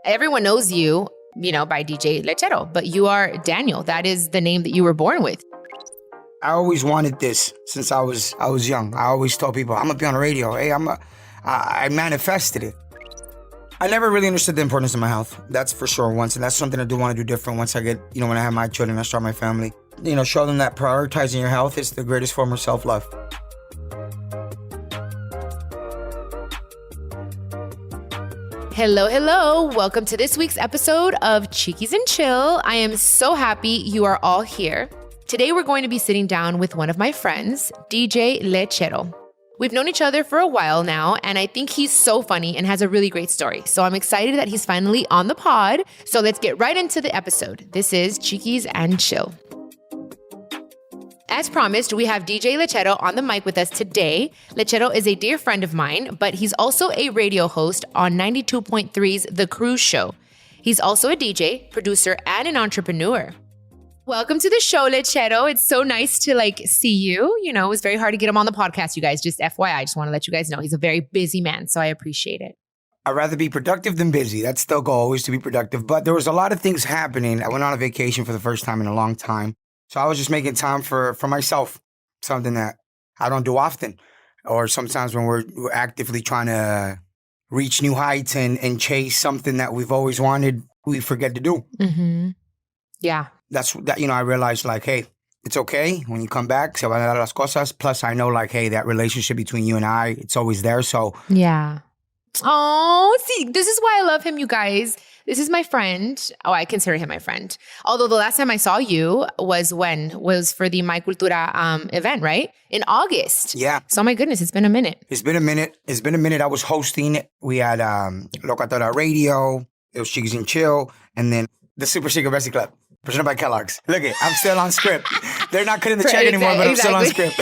Everyone knows you, by DJ Lechero, but you are Daniel. That is the name that you were born with. I always wanted this since I was young. I always told people, I'm gonna be on the radio. Hey, I manifested it. I never really understood the importance of my health. That's for sure once. And that's something I do want to do different once I get, when I have my children, I start my family. Show them that prioritizing your health is the greatest form of self-love. Hello. Welcome to this week's episode of Chiquis and Chill. I am so happy you are all here. Today, we're going to be sitting down with one of my friends, DJ Lechero. We've known each other for a while now, and I think he's so funny and has a really great story. So I'm excited that he's finally on the pod. So let's get right into the episode. This is Chiquis and Chill. As promised, we have DJ Lechero on the mic with us today. Lechero is a dear friend of mine, but he's also a radio host on 92.3's The Cruz Show. He's also a DJ, producer, and an entrepreneur. Welcome to the show, Lechero. It's so nice to see you. It was very hard to get him on the podcast, you guys. Just FYI, I just want to let you guys know he's a very busy man, so I appreciate it. I'd rather be productive than busy. That's the goal, always to be productive. But there was a lot of things happening. I went on a vacation for the first time in a long time. So I was just making time for myself, something that I don't do often. Or sometimes when we're actively trying to reach new heights and chase something that we've always wanted, we forget to do. Mm-hmm. Yeah. That's that. I realized hey, it's okay when you come back. Se van a dar las cosas. Plus, I know hey, that relationship between you and I, it's always there. So yeah. Oh, see, this is why I love him, you guys. This is my friend. Oh, I consider him my friend. Although the last time I saw you was for the My Cultura event, right? In August. Yeah. So my goodness, it's been a minute. It's been a minute. I was hosting. We had Cultura Radio. It was Chiquis and Chill, and then the Super Secret Recipe Club. Presented by Kellogg's. Look it, I'm still on script. They're not cutting the check anymore, but I'm still on script.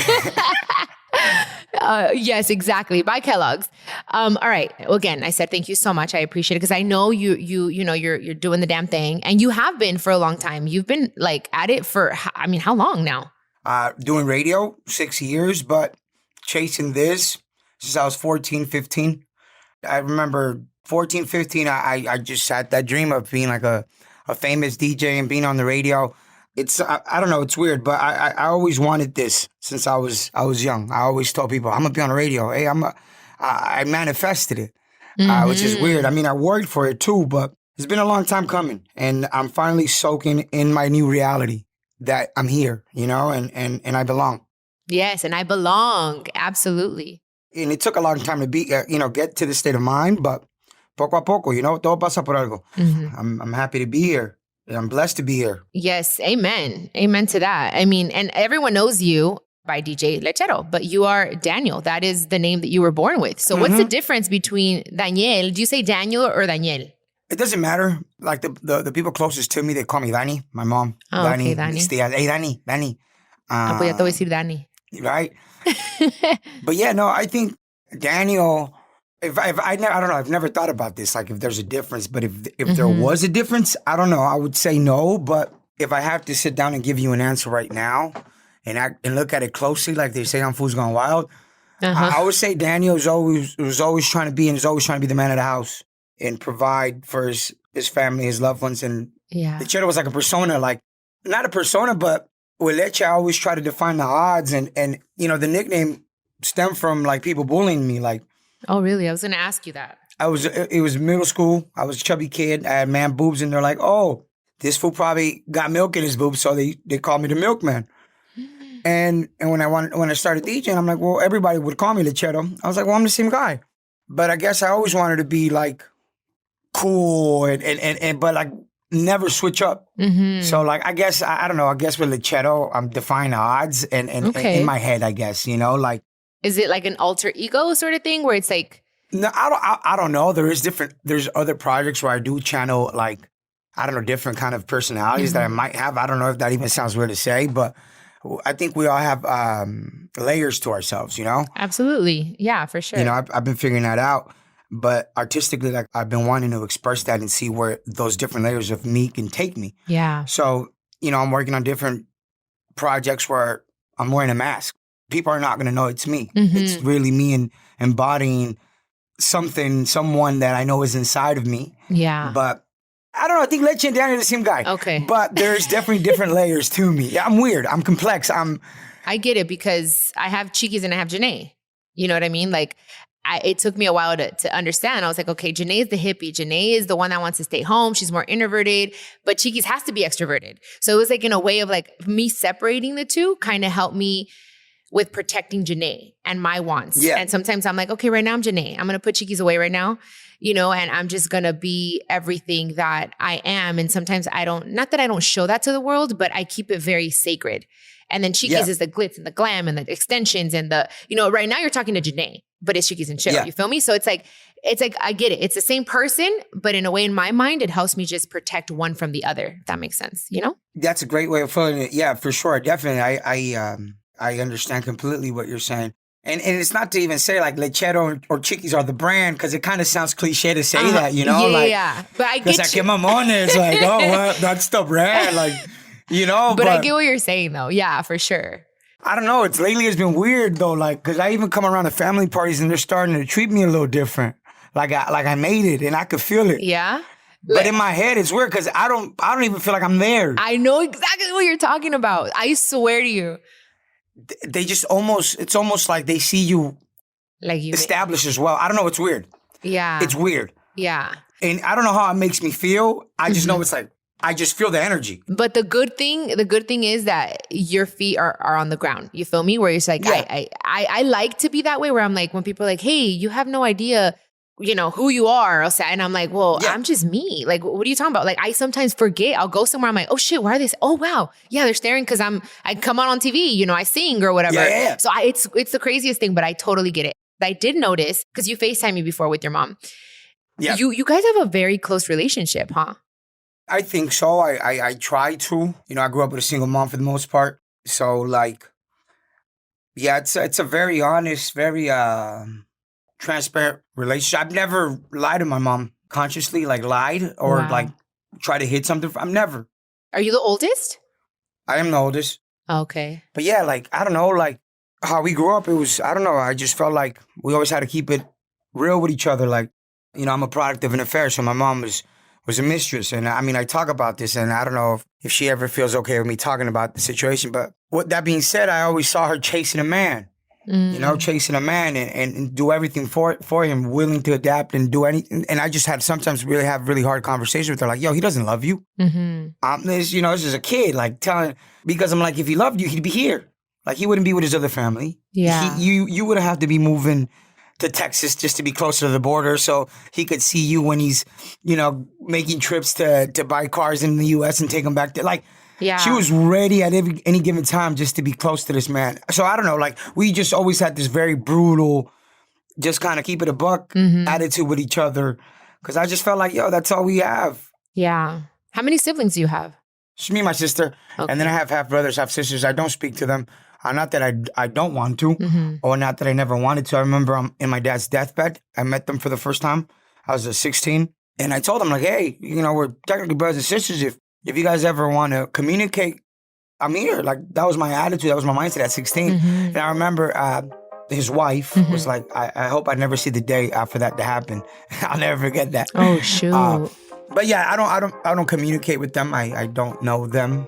Yes, exactly. By Kellogg's. All right. Well, again, I said thank you so much. I appreciate it because I know you're doing the damn thing, and you have been for a long time. You've been at it for how long now? Doing radio 6 years, but chasing this since I was 14, 15. I remember 14, 15. I just had that dream of being a famous DJ and being on the radio. It's I don't know, it's weird, but I always wanted this since I was young. I always told people, I'm gonna be on the radio. Hey, I manifested it, which is weird. I worked for it too, but it's been a long time coming, and I'm finally soaking in my new reality that I'm here, and I belong. Yes, and I belong, absolutely. And it took a long time to be, get to the state of mind, but poco a poco, todo pasa por algo. Mm-hmm. I'm happy to be here. I'm blessed to be here. Yes, amen. Amen to that. And everyone knows you by DJ Lechero, but you are Daniel. That is the name that you were born with. So what's the difference between Daniel? Do you say Daniel or Daniel? It doesn't matter. The people closest to me, they call me Dani. My mom. Oh, Dani. okay, Dani. Hey, Dani. Pues ya te voy a decir Dani. Right? But yeah, no, I think Daniel... I don't know. I've never thought about this. If there's a difference, but if there was a difference, I don't know. I would say no. But if I have to sit down and give you an answer right now, and look at it closely, like they say on Food's Gone Wild, I would say Daniel was always trying to be and is always trying to be the man of the house and provide for his family, his loved ones, and Lechero was like a persona, not a persona, but with Leche, I always try to define the odds, and the nickname stemmed from people bullying me, Oh, really? I was going to ask you that. It was middle school. I was a chubby kid. I had man boobs, and they're like, oh, this fool probably got milk in his boobs, so they called me the milkman. And when I started DJing, I'm like, well, everybody would call me Lechero. I was like, well, I'm the same guy. But I guess I always wanted to be cool and but never switch up. Mm-hmm. So I guess I don't know. I guess with Lechero, I'm defying the odds and in my head, I guess, Is it an alter ego sort of thing where it's No, I don't know. There's other projects where I do channel different kind of personalities that I might have. I don't know if that even sounds weird to say, but I think we all have layers to ourselves, Absolutely. Yeah, for sure. I've been figuring that out. But artistically, I've been wanting to express that and see where those different layers of me can take me. Yeah. So, I'm working on different projects where I'm wearing a mask. People are not going to know it's me. Mm-hmm. It's really me and embodying someone that I know is inside of me. Yeah. But I don't know. I think Leche and Danny are the same guy. Okay. But there's definitely different layers to me. Yeah, I'm weird. I'm complex. I get it because I have Chiquis and I have Janae. You know what I mean? Like, it took me a while to understand. I was like, okay, Janae is the hippie. Janae is the one that wants to stay home. She's more introverted, but Chiquis has to be extroverted. So it was like in a way of like me separating the two kind of helped me with protecting Janae and my wants. Yeah. And sometimes I'm like, okay, right now I'm Janae. I'm going to put Chiquis away right now, you know, and I'm just going to be everything that I am. And sometimes not that I don't show that to the world, but I keep it very sacred. And then Chiquis is the glitz and the glam and the extensions and the, you know, right now you're talking to Janae, but it's Chiquis and Chill. Yeah. You feel me? So it's like, I get it. It's the same person, but in a way in my mind, it helps me just protect one from the other, if that makes sense, you know? That's a great way of feeling it. Yeah, for sure. Definitely. I understand completely what you're saying. And it's not to even say like Lechero or Chiquis are the brand, because it kind of sounds cliche to say that, you know? Yeah. But I get you. Like, it's like, oh, well, that's the brand. Like, you know? But I get what you're saying though. Yeah, for sure. I don't know. Lately it's been weird though. Like, because I even come around to family parties and they're starting to treat me a little different. Like I made it and I could feel it. Yeah. But in my head, it's weird because I don't even feel like I'm there. I know exactly what you're talking about. I swear to you. They just it's almost like they see you like you established as well. I don't know. It's weird. Yeah. It's weird. Yeah. And I don't know how it makes me feel. I just know it's like, I just feel the energy. But the good thing is that your feet are on the ground. You feel me? Where it's like, I like to be that way where I'm like, when people are like, hey, you have no idea, you know, who you are. And I'm like, well, I'm just me. Like, what are you talking about? Like, I sometimes forget. I'll go somewhere. I'm like, oh shit, why are they? Oh, wow. Yeah, they're staring because I come on TV, you know, I sing or whatever. Yeah. So it's the craziest thing, but I totally get it. I did notice, because you FaceTimed me before with your mom. Yeah. You guys have a very close relationship, huh? I think so. I try to. You know, I grew up with a single mom for the most part. So, like, yeah, it's a very honest, very transparent relationship. I've never lied to my mom consciously, like lied or like try to hid something. I'm never. Are you the oldest? I am the oldest. Okay. But yeah, like, I don't know, like how we grew up, it was, I don't know, I just felt like we always had to keep it real with each other. Like, you know, I'm a product of an affair, so my mom was a mistress. And I mean, I talk about this, and I don't know if she ever feels okay with me talking about the situation. But with that being said, I always saw her chasing a man, you know, chasing a man and do everything for him, willing to adapt and do anything. And I just had sometimes have really hard conversations with her, like, yo, he doesn't love you. This is a kid, like telling, because I'm like, if he loved you, he'd be here. Like, he wouldn't be with his other family. Yeah. You would have to be moving to Texas just to be closer to the border so he could see you when he's, you know, making trips to buy cars in the U.S. and take them back there. Like, she was ready at any given time just to be close to this man. So I don't know, like, we just always had this very brutal, just kind of keep it a buck attitude with each other. Because I just felt like, yo, that's all we have. Yeah. How many siblings do you have? It's me and my sister. Okay. And then I have half brothers, half sisters. I don't speak to them. Not that I don't want to, or not that I never wanted to. I remember in my dad's deathbed, I met them for the first time. I was 16, and I told them, like, hey, you know, we're technically brothers and sisters. If you guys ever want to communicate, I'm here. Like, that was my attitude. That was my mindset at 16. And I remember his wife was like, I hope I never see the day for that to happen. I'll never forget that. Oh, shoot. But yeah, I don't communicate with them. I don't know them.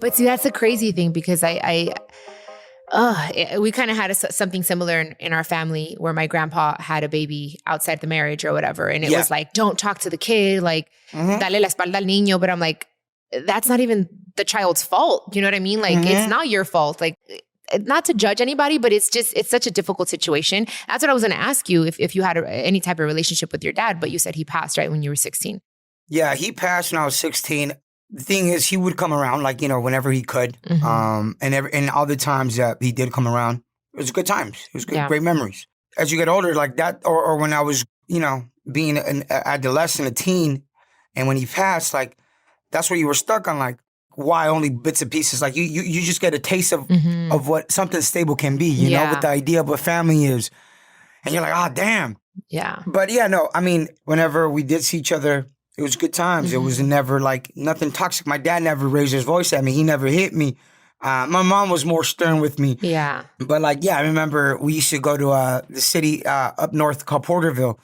But see, that's the crazy thing, because we kind of had something similar in our family where my grandpa had a baby outside the marriage or whatever. And it was like, don't talk to the kid, like, dale la espalda al niño. But I'm like, that's not even the child's fault. You know what I mean? Like, it's not your fault. Like, not to judge anybody, but it's such a difficult situation. That's what I was going to ask you, if you had any type of relationship with your dad, but you said he passed, right, when you were 16. Yeah, he passed when I was 16. The thing is, he would come around, like, you know, whenever he could. And all the times that he did come around, it was good times. It was great memories. As you get older, like that, or when I was, you know, being an adolescent, a teen, and when he passed, like, that's where you were stuck on, like, why only bits and pieces? Like, you just get a taste of what something stable can be, you know, what the idea of what family is. And you're like, oh, damn. Yeah. But yeah, no, I mean, whenever we did see each other, it was good times. It was never like nothing toxic. My dad never raised his voice at me. He never hit me. My mom was more stern with me. Yeah. But like, I remember we used to go to the city up north called Porterville.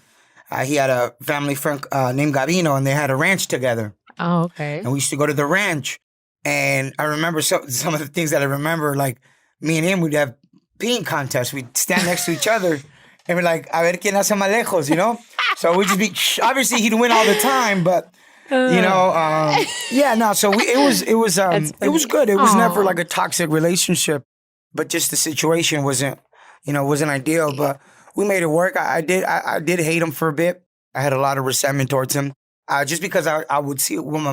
He had a family friend named Gavino, and they had a ranch together. Oh, okay. And we used to go to the ranch. And I remember some of the things that I remember, like me and him, we'd have peeing contests. We'd stand next to each other and we're like, a ver quién hace más lejos, you know? So we'd just be, obviously he'd win all the time, but you know, so it was good. It was never like a toxic relationship, but just the situation wasn't ideal, but we made it work. I did hate him for a bit. I had a lot of resentment towards him. Just because I would see what my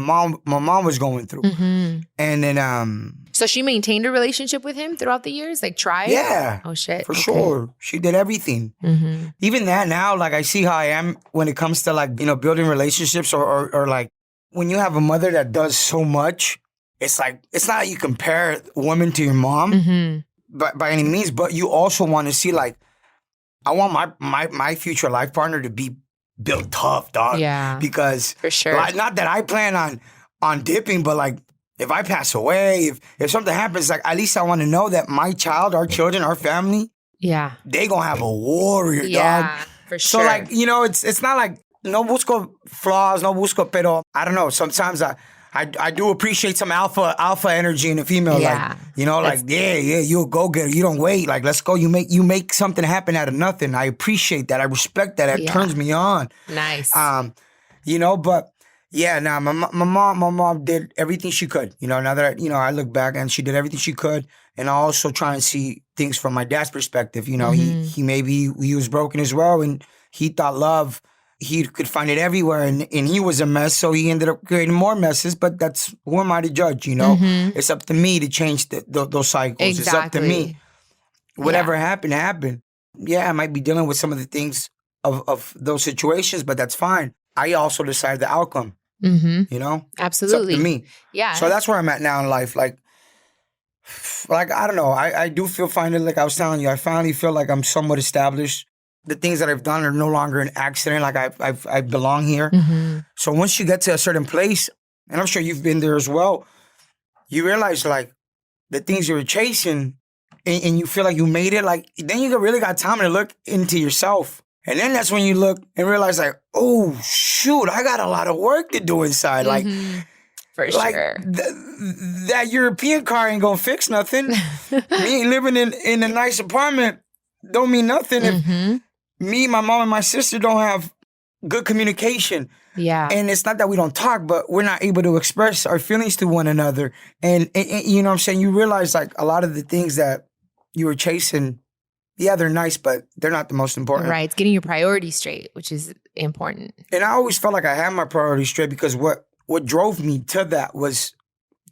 mom was going through. Mm-hmm. And then... So she maintained a relationship with him throughout the years? Like tried? Yeah. Oh, shit. For sure. She did everything. Mm-hmm. Even that now, like I see how I am when it comes to like, building relationships or like when you have a mother that does so much, it's like, it's not like you compare a woman to your mom by any means, but you also want to see like, I want my future life partner to be built tough, dog. Yeah. Because for sure. Like, not that I plan on dipping, but like if I pass away, if something happens, like at least I want to know that my child, our children, our family, they gonna have a warrior, dog. Yeah, for sure. So like, it's not like no busco flaws, no busco, pero I don't know. Sometimes I do appreciate some alpha energy in a female. Yeah. Like, you'll go get it. You don't wait. Like, let's go. You make something happen out of nothing. I appreciate that. I respect that. It turns me on. Nice. But my mom did everything she could. Now that I look back, and she did everything she could. And I also try and see things from my dad's perspective. He was broken as well, and he thought love, he could find it everywhere, and he was a mess, so he ended up creating more messes, but who am I to judge, It's up to me to change those cycles. Exactly. It's up to me. Whatever happened. Yeah, I might be dealing with some of the things of those situations, but that's fine. I also decide the outcome, Absolutely. It's up to me. Yeah. So that's where I'm at now in life. Like I don't know. I do feel finally, like I was telling you, I finally feel like I'm somewhat established. The things that I've done are no longer an accident. Like I belong here. Mm-hmm. So once you get to a certain place, and I'm sure you've been there as well, you realize like the things you were chasing, and you feel like you made it. Like then you really got time to look into yourself, and then that's when you look and realize like, oh shoot, I got a lot of work to do inside. Mm-hmm. Like for like sure, that European car ain't gonna fix nothing. Me living in a nice apartment don't mean nothing if me, my mom, and my sister don't have good communication. Yeah. And it's not that we don't talk, but we're not able to express our feelings to one another. And you know what I'm saying? You realize like a lot of the things that you were chasing, they're nice, but they're not the most important. Right. It's getting your priorities straight, which is important. And I always felt like I had my priorities straight because what drove me to that was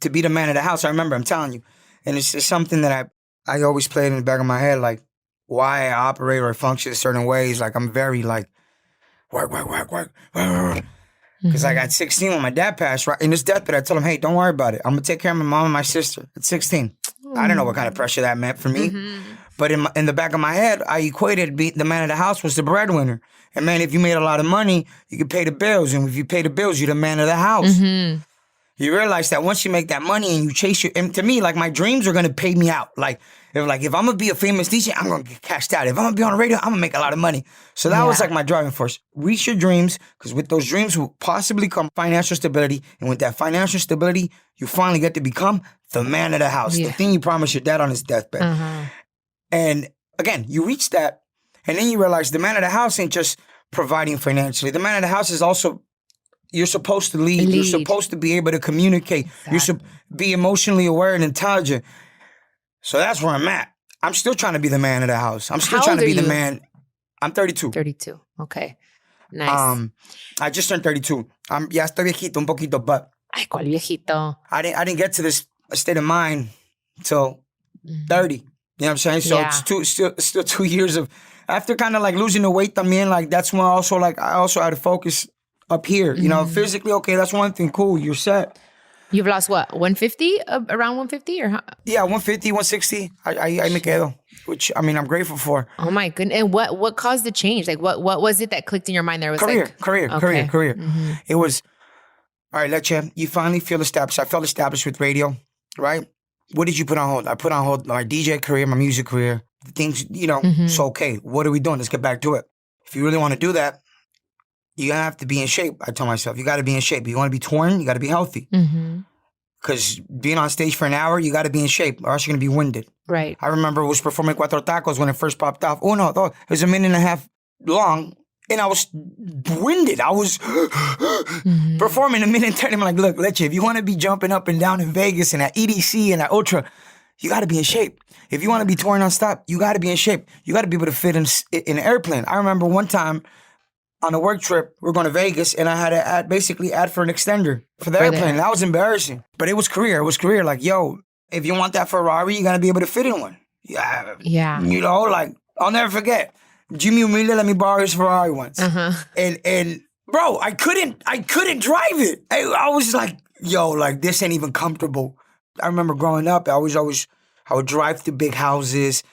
to be the man of the house. I remember, I'm telling you. And it's just something that I always played in the back of my head, like, why I operate or function certain ways. Like, I'm very, like, work. Because like at 16, when my dad passed, right, in his deathbed, I told him, hey, don't worry about it. I'm going to take care of my mom and my sister at 16. I don't know what kind of pressure that meant for me. But in the back of my head, I equated the man of the house was the breadwinner. And man, if you made a lot of money, you could pay the bills. And if you pay the bills, you're the man of the house. You realize that once you make that money and you chase and to me, like my dreams are going to pay me out. Like if I'm going to be a famous DJ, I'm going to get cashed out. If I'm going to be on the radio, I'm going to make a lot of money. So that was like my driving force. Reach your dreams, because with those dreams will possibly come financial stability. And with that financial stability, you finally get to become the man of the house. The thing you promised your dad on his deathbed. And again, you reach that, and then you realize the man of the house ain't just providing financially. The man of the house is also, you're supposed to lead. You're supposed to be able to communicate. Exactly. You should be emotionally aware and intelligent. So that's where I'm at. I'm still trying to be the man of the house. I'm still trying to be the man. I'm 32. 32. Okay. Nice. I just turned 32. Ya estoy viejito un poquito, but Ay, ¿cuál viejito? I didn't get to this state of mind till 30. You know what I'm saying? So it's still 2 years of, after kind of like losing the weight también, like that's when I also had to focus up here. You know, physically, okay, that's one thing. Cool, you're set. You've lost what, 150? Around 150 or how? Yeah, 150, 160. I me quedo, which I mean I'm grateful for. Oh my goodness! And what caused the change? Like what was it that clicked in your mind? There was career. Mm-hmm. It was all right. Lechero, you finally feel established. I felt established with radio, right? What did you put on hold? I put on hold my DJ career, my music career, things, So, okay, what are we doing? Let's get back to it. If you really want to do that, you have to be in shape. I told myself, you got to be in shape. If you want to be touring, you got to be healthy. Because being on stage for an hour, you got to be in shape or else you're going to be winded. Right. I remember I was performing Cuatro Tacos when it first popped off. Oh, no, it was a minute and a half long. And I was winded. I was performing a minute and 30. I'm like, look, Leche, if you want to be jumping up and down in Vegas and at EDC and at Ultra, you got to be in shape. If you want to be touring nonstop, you got to be in shape. You got to be able to fit in an airplane. I remember one time on a work trip, we were going to Vegas, and I had to add for an extender for the airplane. That was embarrassing. But it was career. It was career. Like, yo, if you want that Ferrari, you got to be able to fit in one. Yeah. Like, I'll never forget. Jimmy Humilde let me borrow his Ferrari once. And bro, I couldn't drive it. I was like, yo, like this ain't even comfortable. I remember growing up, I would drive to big houses.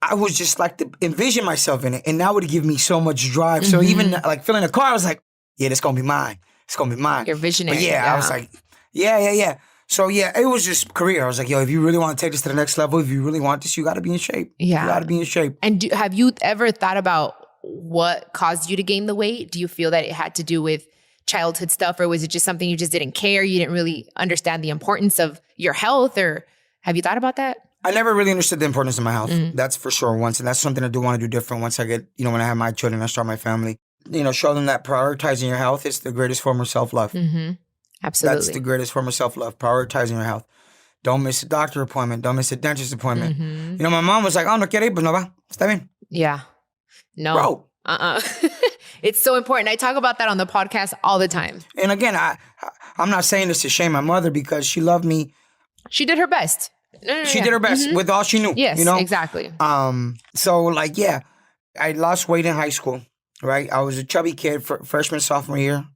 I was just like to envision myself in it. And that would give me so much drive. So even like filling a car, I was like, yeah, this gonna be mine. It's gonna be mine. You're visionary. But I was like, yeah. So yeah, it was just career. I was like, yo, if you really want to take this to the next level, if you really want this, you got to be in shape. Yeah. You got to be in shape. And have you ever thought about what caused you to gain the weight? Do you feel that it had to do with childhood stuff, or was it just something you just didn't care? You didn't really understand the importance of your health, or have you thought about that? I never really understood the importance of my health. That's for sure once. And that's something I do want to do different once I get, when I have my children, I start my family. Show them that prioritizing your health is the greatest form of self-love. Absolutely. That's the greatest form of self-love, prioritizing your health. Don't miss a doctor appointment. Don't miss a dentist appointment. My mom was like, oh, no quiere ir, pues no va. Está bien. Yeah. No. Bro. It's so important. I talk about that on the podcast all the time. And again, I'm not saying this to shame my mother because she loved me. She did her best. She did her best with all she knew. Yes, exactly. So like, yeah, I lost weight in high school, right? I was a chubby kid for freshman, sophomore year.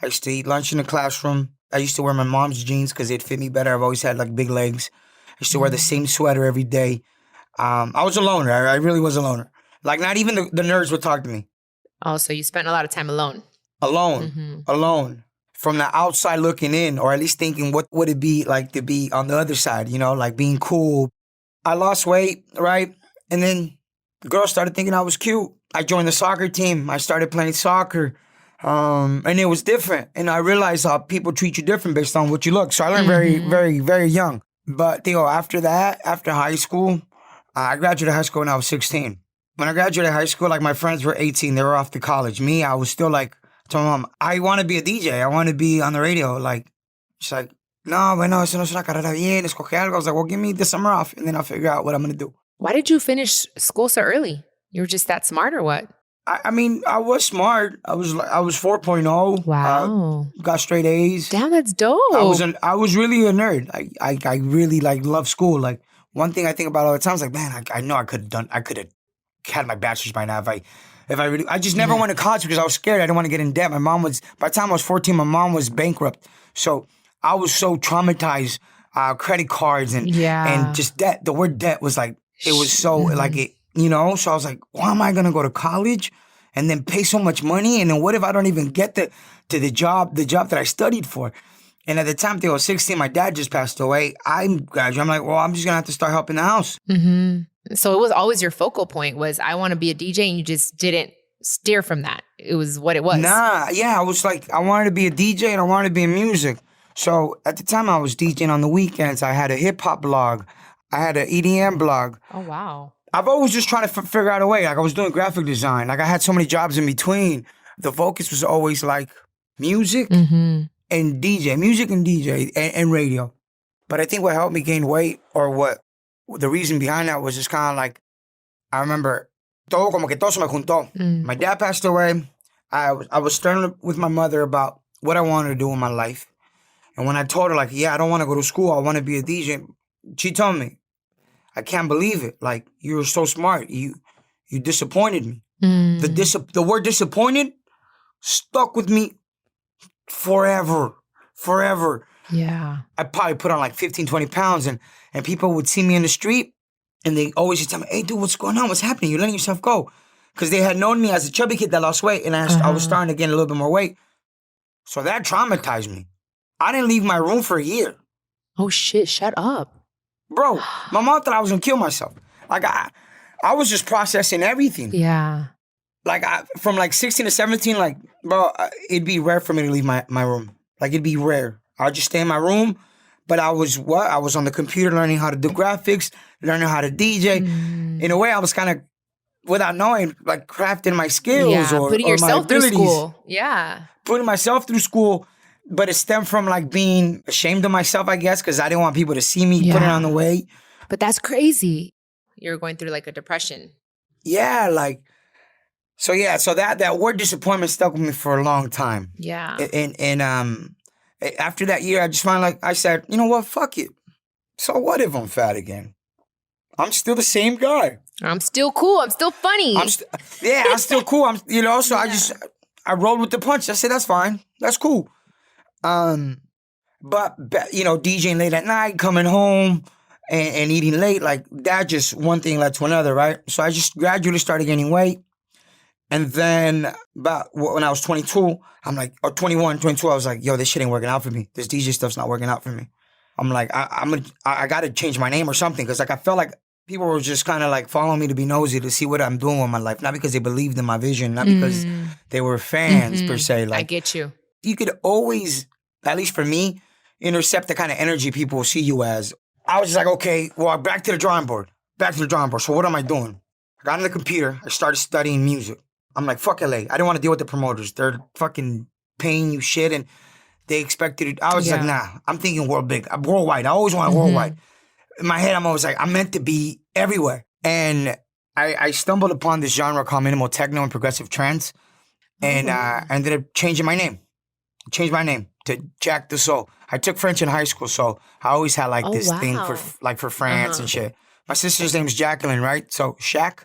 I used to eat lunch in the classroom. I used to wear my mom's jeans because they'd fit me better. I've always had like big legs. I used to wear the same sweater every day. I was a loner. I really was a loner. Like not even the nerds would talk to me. Oh, so you spent a lot of time alone. Alone. From the outside looking in, or at least thinking, what would it be like to be on the other side, like being cool. I lost weight, right? And then girls started thinking I was cute. I joined the soccer team. I started playing soccer. And it was different. And I realized how people treat you different based on what you look. So I learned very, very, very young. But, after that, after high school, I graduated high school when I was 16. When I graduated high school, like my friends were 18. They were off to college. Me, I was still like, I told my mom, I want to be a DJ. I want to be on the radio. Like, she's like, no, bueno, eso no es una carrera bien. Escoge algo. I was like, well, give me the summer off and then I'll figure out what I'm going to do. Why did you finish school so early? You were just that smart or what? I mean, I was smart. I was 4.0. Wow. Got straight A's. Damn, that's dope. I was really a nerd. I really love school. Like one thing I think about all the time is like, man, I know I could have had my bachelor's by now if I just never went to college because I was scared. I didn't want to get in debt. By the time I was 14, my mom was bankrupt. So I was so traumatized, credit cards and just debt. The word debt was like, it was so like it, so I was like, why am I going to go to college and then pay so much money? And then what if I don't even get to the job that I studied for? And at the time they were 16, my dad just passed away. I'm graduating. I'm like, well, I'm just going to have to start helping the house. So it was always your focal point was I want to be a DJ, and you just didn't steer from that. It was what it was. Nah, yeah. I was like, I wanted to be a DJ and I wanted to be in music. So at the time I was DJing on the weekends. I had a hip hop blog. I had an EDM blog. Oh, wow. I've always just trying to figure out a way. Like I was doing graphic design. Like I had so many jobs in between. The focus was always like music and DJ. Music and DJ and radio. But I think what helped me gain weight or what the reason behind that was just kind of like, I remember todo como que todo se me juntó. My dad passed away. I was stern with my mother about what I wanted to do in my life. And when I told her like, yeah, I don't want to go to school. I want to be a DJ. She told me, I can't believe it. Like, you were so smart. You disappointed me. The word disappointed stuck with me forever. Yeah. I probably put on like 15, 20 pounds and people would see me in the street and they always just tell me, hey, dude, what's going on? What's happening? You're letting yourself go. Because they had known me as a chubby kid that lost weight and I was starting to gain a little bit more weight. So that traumatized me. I didn't leave my room for a year. Oh, shit. Shut up. Bro, my mom thought I was going to kill myself. Like, I was just processing everything. Yeah. Like, from like 16 to 17, like, bro, it'd be rare for me to leave my room. Like, it'd be rare. I'd just stay in my room. But I was on the computer learning how to do graphics, learning how to DJ. In a way, I was kind of, without knowing, like, crafting my skills or putting or yourself my abilities. through school. Yeah. Putting myself through school. But it stemmed from, like, being ashamed of myself, I guess, because I didn't want people to see me putting on the weight. But that's crazy. You're going through, like, a depression. Yeah, like, so that word disappointment stuck with me for a long time. Yeah. And after that year, I just finally, I said, you know what, fuck it. So what if I'm fat again? I'm still the same guy. I'm still cool. I'm still funny. I'm still cool. So I rolled with the punch. I said, that's fine. That's cool. But DJing late at night, coming home and eating late, like that, just one thing led to another, right? So I just gradually started gaining weight. And then about when I was 22, I'm like, or 21, 22, I was like, yo, this shit ain't working out for me. This DJ stuff's not working out for me. I'm like, I got to change my name or something. Because like I felt like people were just kind of like following me to be nosy to see what I'm doing with my life. Not because they believed in my vision, not because they were fans per se. Like, I get you. You could always, at least for me, intercept the kind of energy people see you as. I was just like, okay, well, back to the drawing board. So what am I doing? I got on the computer. I started studying music. I'm like, fuck LA. I didn't want to deal with the promoters. They're fucking paying you shit and they expect you to. I was like, nah, I'm thinking worldwide. I always want worldwide. In my head, I'm always like, I'm meant to be everywhere. And I stumbled upon this genre called minimal techno and progressive trance. And I ended up changing my name. Changed my name to Jack the Soul. I took French in high school, so I always had like this thing for France and shit. My sister's name is Jacqueline, right? So Shaq,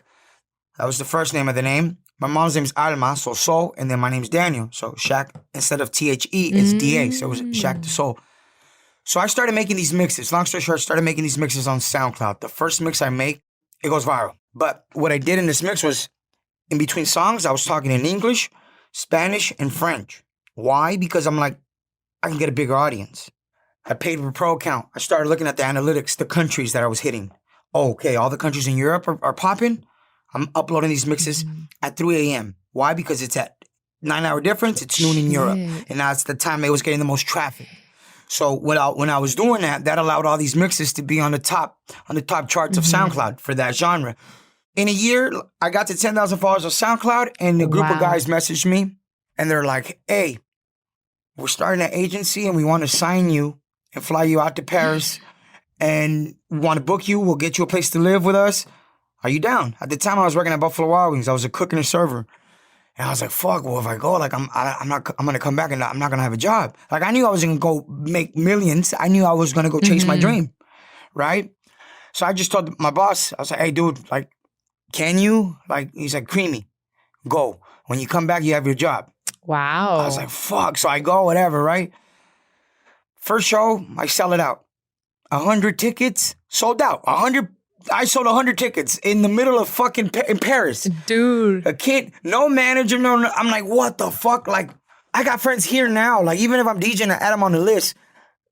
that was the first name of the name. My mom's name is Alma, so Soul, and then my name's Daniel. So Shaq, instead of THE, it's DA, so it was Shaq the Soul. So I started making these mixes. Long story short, started making these mixes on SoundCloud. The first mix I make, it goes viral. But what I did in this mix was, in between songs, I was talking in English, Spanish, and French. Why? Because I'm like, I can get a bigger audience. I paid for a pro account. I started looking at the analytics, the countries that I was hitting. Oh, okay, all the countries in Europe are popping. I'm uploading these mixes at 3 a.m. Why? Because it's at 9-hour difference. It's noon in Europe. And that's the time it was getting the most traffic. So when I was doing that allowed all these mixes to be on the top charts of SoundCloud for that genre. In a year, I got to 10,000 followers on SoundCloud, and a group of guys messaged me, and they're like, hey, we're starting an agency, and we want to sign you and fly you out to Paris, and we want to book you. We'll get you a place to live with us. Are you down? At the time, I was working at Buffalo Wild Wings. I was a cook and a server. And I was like, fuck, well, if I go, like, I'm going to come back and I'm not going to have a job. Like, I knew I was going to go make millions. I knew I was going to go chase my dream, right? So I just told my boss, I was like, hey, dude, like, can you? Like, he's like, creamy, go. When you come back, you have your job. Wow. I was like, fuck. So I go, whatever, right? First show, I sell it out. 100 tickets, sold out. I sold 100 tickets in the middle of fucking in Paris. Dude. A kid, no manager, no. I'm like, what the fuck? Like, I got friends here now. Like, even if I'm DJing and add them on the list,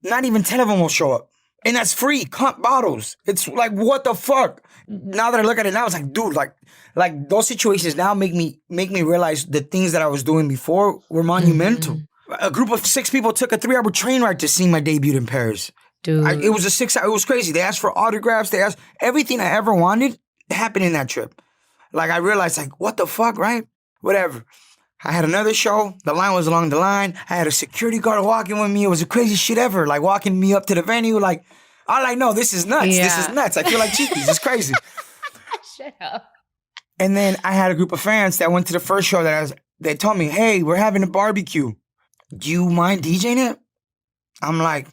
not even 10 of them will show up. And that's free, comp bottles. It's like, what the fuck? Now that I look at it now, it's like, dude, like those situations now make me realize the things that I was doing before were monumental. A group of 6 people took a 3-hour train ride to see my debut in Paris. Dude. It was a 6-hour, it was crazy. They asked for autographs. They asked everything I ever wanted happened in that trip. Like, I realized, like, what the fuck, right? Whatever. I had another show. The line was along the line. I had a security guard walking with me. It was the craziest shit ever. Like, walking me up to the venue. Like, I'm like, no, this is nuts. Yeah. This is nuts. I feel like Chiquis. It's crazy. Shut up. And then I had a group of fans that went to the first show they told me, hey, we're having a barbecue. Do you mind DJing it? I'm like,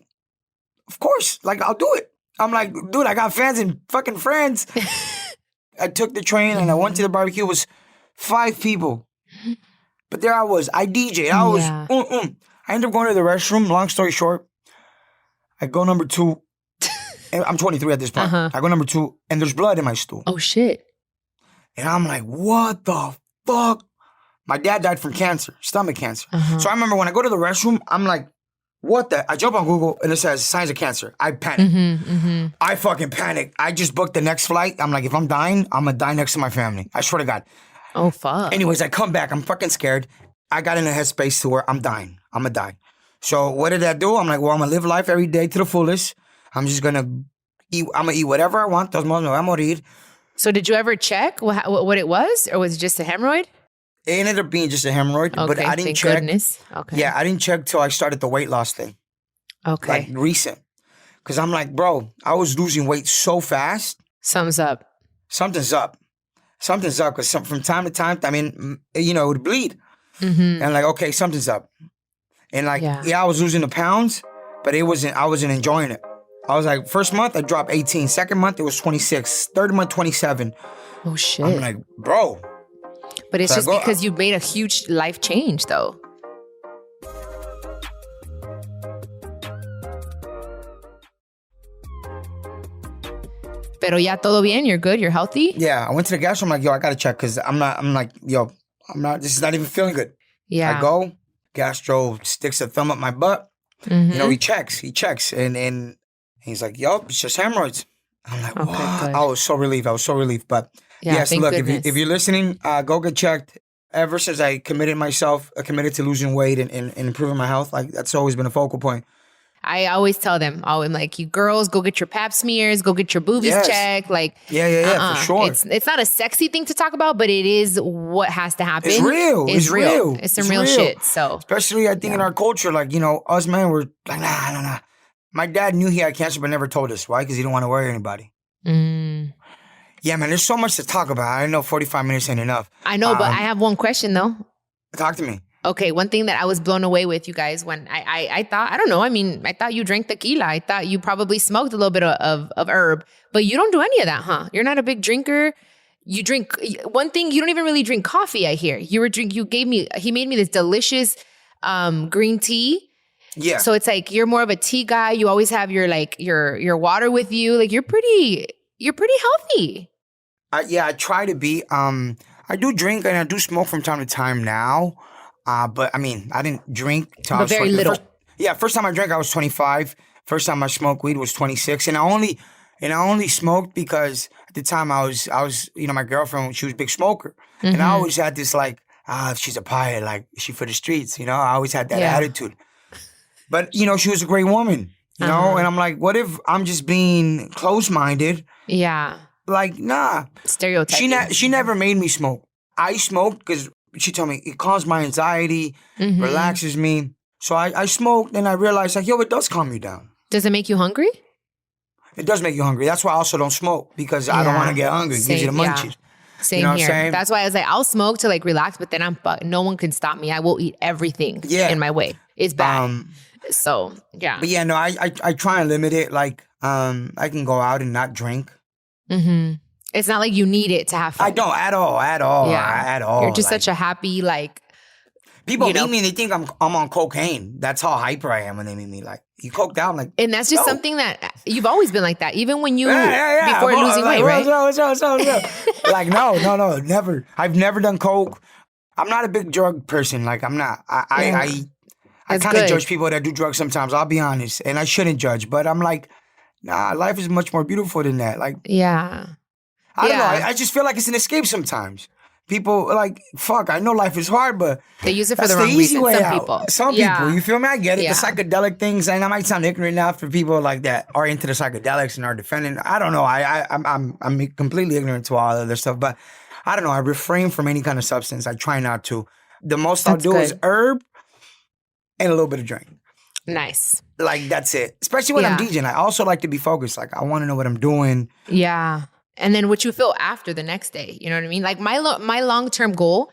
of course. Like, I'll do it. I'm like, dude, I got fans and fucking friends. I took the train and I went to the barbecue. It was 5 people. But there I was. I DJed. I was, I ended up going to the restroom. Long story short, I go number 2. I'm 23 at this point. I go number 2 and there's blood in my stool. Oh, shit. And I'm like, what the fuck? My dad died from cancer, stomach cancer. So I remember when I go to the restroom, I'm like what the? I jump on Google and it says signs of cancer. I panic. I fucking panic. I just booked the next flight. I'm like, if I'm dying, I'm gonna die next to my family. I swear to God. Oh, fuck. Anyways, I come back. I'm fucking scared. I got in a headspace to where I'm dying. I'm gonna die. So what did I do? I'm like, well, I'm gonna live life every day to the fullest. I'm just gonna eat. I'm gonna eat whatever I want. Todos modos me voy a morir. So did you ever check what it was? Or was it just a hemorrhoid? It ended up being just a hemorrhoid, but I didn't thank check. Goodness. Okay. Yeah, I didn't check till I started the weight loss thing. Okay. Like recent. Because I'm like, bro, I was losing weight so fast. Something's up. Something's up. Something's up. Because from time to time, I mean, you know, it would bleed. And like, okay, something's up. And like, yeah, I was losing the pounds, but I wasn't enjoying it. I was like, first month, I dropped 18. Second month, it was 26. Third month, 27. Oh, shit. I'm like, bro. But it's just because you made a huge life change, though. Pero ya todo bien? You're good? You're healthy? Yeah, I went to the gastro. I'm like, yo, I got to check because I'm not, this is not even feeling good. Yeah. I go, gastro sticks a thumb up my butt. You know, he checks. And he's like, yo, it's just hemorrhoids. I'm like, okay, wow. good. I was so relieved. But yes, look, if you're listening, go get checked. Ever since I committed to losing weight and improving my health, like that's always been a focal point. I always tell them, I'm like, you girls, go get your pap smears, go get your boobies checked. Like, yeah, for sure. It's not a sexy thing to talk about, but it is what has to happen. It's real. It's real. It's some real shit. So, especially I think in our culture, like, you know, us men were like, nah. My dad knew he had cancer, but never told us. Why? Because he didn't want to worry anybody. Yeah, man, there's so much to talk about. I know 45 minutes ain't enough. I know, but I have one question though. Talk to me. Okay, one thing that I was blown away with, you guys, when I thought, I don't know, I mean, I thought you drank tequila. I thought you probably smoked a little bit of herb, but you don't do any of that, huh? You're not a big drinker. You drink, one thing, you don't even really drink coffee, I hear. He made me this delicious green tea. Yeah. So it's like, you're more of a tea guy. You always have your water with you. Like, you're pretty healthy. I try to be. I do drink and I do smoke from time to time now. But I mean, I didn't drink till I was very little. First time I drank, I was 25. First time I smoked weed was 26, and I only smoked because at the time I was you know, my girlfriend, she was a big smoker, and I always had this like, she's a pirate, like she for the streets, you know. I always had that attitude, but you know, she was a great woman, you know, and I'm like, what if I'm just being close-minded? Yeah, like nah, stereotyping. She never made me smoke. I smoked because she told me it calms my anxiety, relaxes me. So I smoked and I realized like, yo, it does calm you down. Does it make you hungry? It does make you hungry. That's why I also don't smoke because I don't want to get hungry. It gives you the munchies. Same you know here. What I'm saying? That's why I was like, I'll smoke to like relax, but then no one can stop me. I will eat everything in my way. It's bad. So yeah. But yeah, no, I try and limit it. Like I can go out and not drink. It's not like you need it to have fun. I don't at all. Yeah. At all. You're just such a happy, like... People meet me and they think I'm on cocaine. That's how hyper I am when they meet me. Like, you coked out. Like, and that's just something that... You've always been like that. Even when you... Before losing weight, right? Like, no, never. I've never done coke. I'm not a big drug person. Like, I'm not. I kind of judge people that do drugs sometimes. I'll be honest. And I shouldn't judge. But I'm like, nah, life is much more beautiful than that. Like... Yeah. I don't know. I just feel like it's an escape sometimes. People like, fuck, I know life is hard, but they use it for the wrong reason. Some people, you feel me? I get it. The psychedelic things, and I might sound ignorant now for people like that are into the psychedelics and are defending. I don't know. I'm completely ignorant to all of this stuff, but I don't know. I refrain from any kind of substance. I try not to. The most I'll do is herb and a little bit of drink. Nice. Like, that's it. Especially when I'm DJing. I also like to be focused. Like, I want to know what I'm doing. Yeah. And then what you feel after the next day, you know what I mean? Like my long-term goal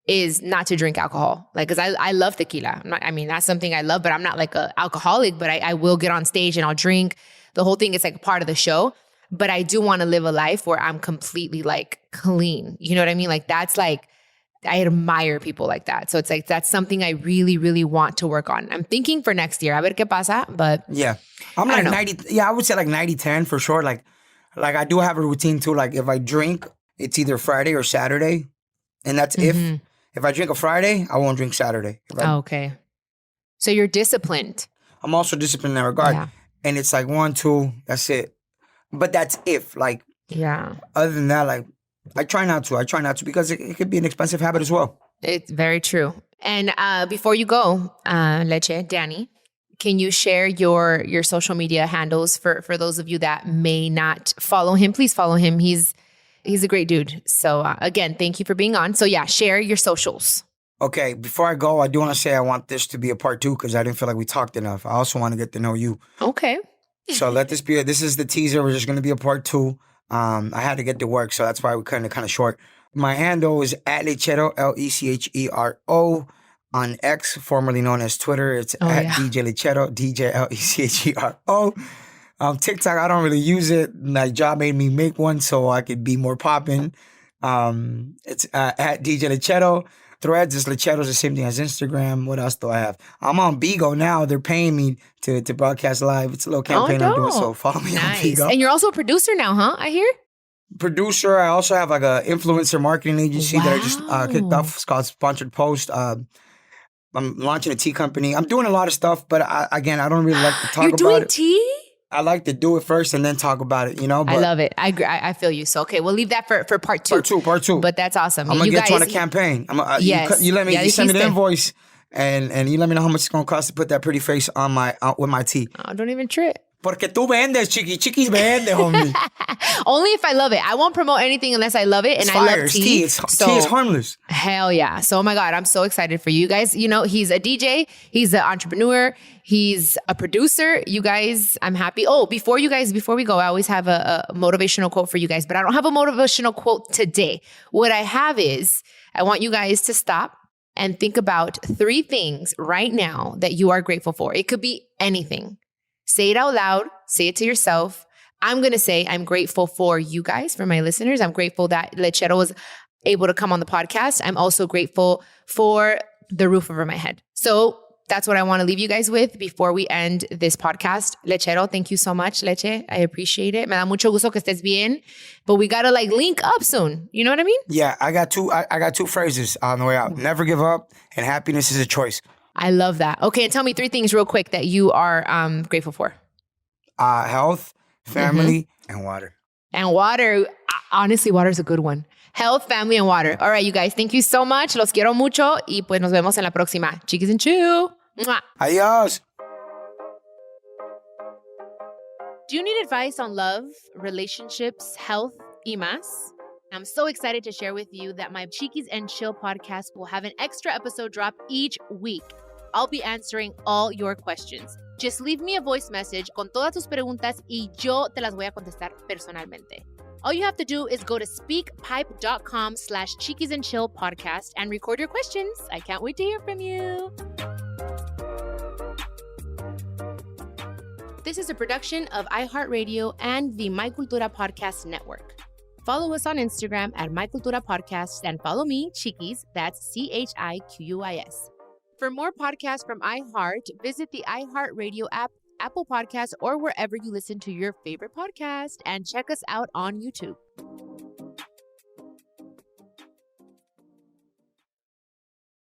is not to drink alcohol. Like, cause I love tequila. That's something I love, but I'm not like an alcoholic, but I will get on stage and I'll drink. The whole thing is like part of the show, but I do want to live a life where I'm completely like clean. You know what I mean? Like that's like, I admire people like that. So it's like, that's something I really, really want to work on. I'm thinking for next year, a ver qué pasa, but yeah, I'm like 90. Yeah, I would say like 90-10 for sure. Like I do have a routine too. Like if I drink, it's either Friday or Saturday. And that's if I drink a Friday, I won't drink Saturday. Okay. So you're disciplined. I'm also disciplined in that regard. Yeah. And it's like 1, 2, that's it. But that's if, like, other than that, like, I try not to because it could be an expensive habit as well. It's very true. And before you go, Leche, Danny, can you share your social media handles for those of you that may not follow him? Please follow him. He's a great dude. So again, thank you for being on. So yeah, share your socials. Okay, before I go, I do want to say I want this to be a part 2 because I didn't feel like we talked enough. I also want to get to know you. Okay. So this is the teaser. We're just going to be a part 2. I had to get to work, so that's why we kind of short. My handle is at Lechero, Lechero, on X, formerly known as Twitter. It's at DJ Lechero, DJ Lechero. TikTok, I don't really use it. My job made me make one so I could be more popping. It's at DJ Lechero. Threads is Lechero's the same thing as Instagram. What else do I have? I'm on Bigo now. They're paying me to broadcast live. It's a little campaign I'm doing, so follow me on Bigo. And you're also a producer now, huh? I hear? Producer. I also have like a influencer marketing agency that I just kicked off. It's called Sponsored Post. I'm launching a tea company. I'm doing a lot of stuff, but I don't really like to talk about it. You're doing tea? I like to do it first and then talk about it, you know? But I love it. I feel you. So, okay, we'll leave that for part 2. Part two. But that's awesome. I'm going to get you on a campaign. Yes. You send me the invoice and you let me know how much it's going to cost to put that pretty face on with my tea. Oh, don't even trip. Porque tú vendes, Chiquis. Chiquis vende, homie. Only if I love it. I won't promote anything unless I love it. And I love tea. Tea is harmless. Hell yeah. So, oh my God, I'm so excited for you guys. You know, he's a DJ. He's an entrepreneur. He's a producer. You guys, I'm happy. Oh, before we go, I always have a motivational quote for you guys, but I don't have a motivational quote today. What I have is, I want you guys to stop and think about 3 things right now that you are grateful for. It could be anything. Say it out loud. Say it to yourself. I'm going to say I'm grateful for you guys, for my listeners. I'm grateful that Lechero was able to come on the podcast. I'm also grateful for the roof over my head. So that's what I want to leave you guys with before we end this podcast. Lechero, thank you so much, Leche. I appreciate it. Me da mucho gusto que estés bien. But we got to link up soon. You know what I mean? Yeah, I got 2 phrases on the way out. Never give up and happiness is a choice. I love that. Okay, and tell me 3 things real quick that you are grateful for. Health, family, and water. And water. Honestly, water is a good one. Health, family, and water. All right, you guys. Thank you so much. Los quiero mucho. Y pues nos vemos en la próxima. Chiquis and Chill. Mwah. Adios. Do you need advice on love, relationships, health, y más? I'm so excited to share with you that my Chiquis and Chill podcast will have an extra episode drop each week. I'll be answering all your questions. Just leave me a voice message con todas tus preguntas y yo te las voy a contestar personalmente. All you have to do is go to speakpipe.com/Chiquis and Chill podcast and record your questions. I can't wait to hear from you. This is a production of iHeartRadio and the My Cultura Podcast Network. Follow us on Instagram at My Cultura Podcast and follow me, Chiquis, that's CHIQUIS. For more podcasts from iHeart, visit the iHeartRadio app, Apple Podcasts, or wherever you listen to your favorite podcast, and check us out on YouTube.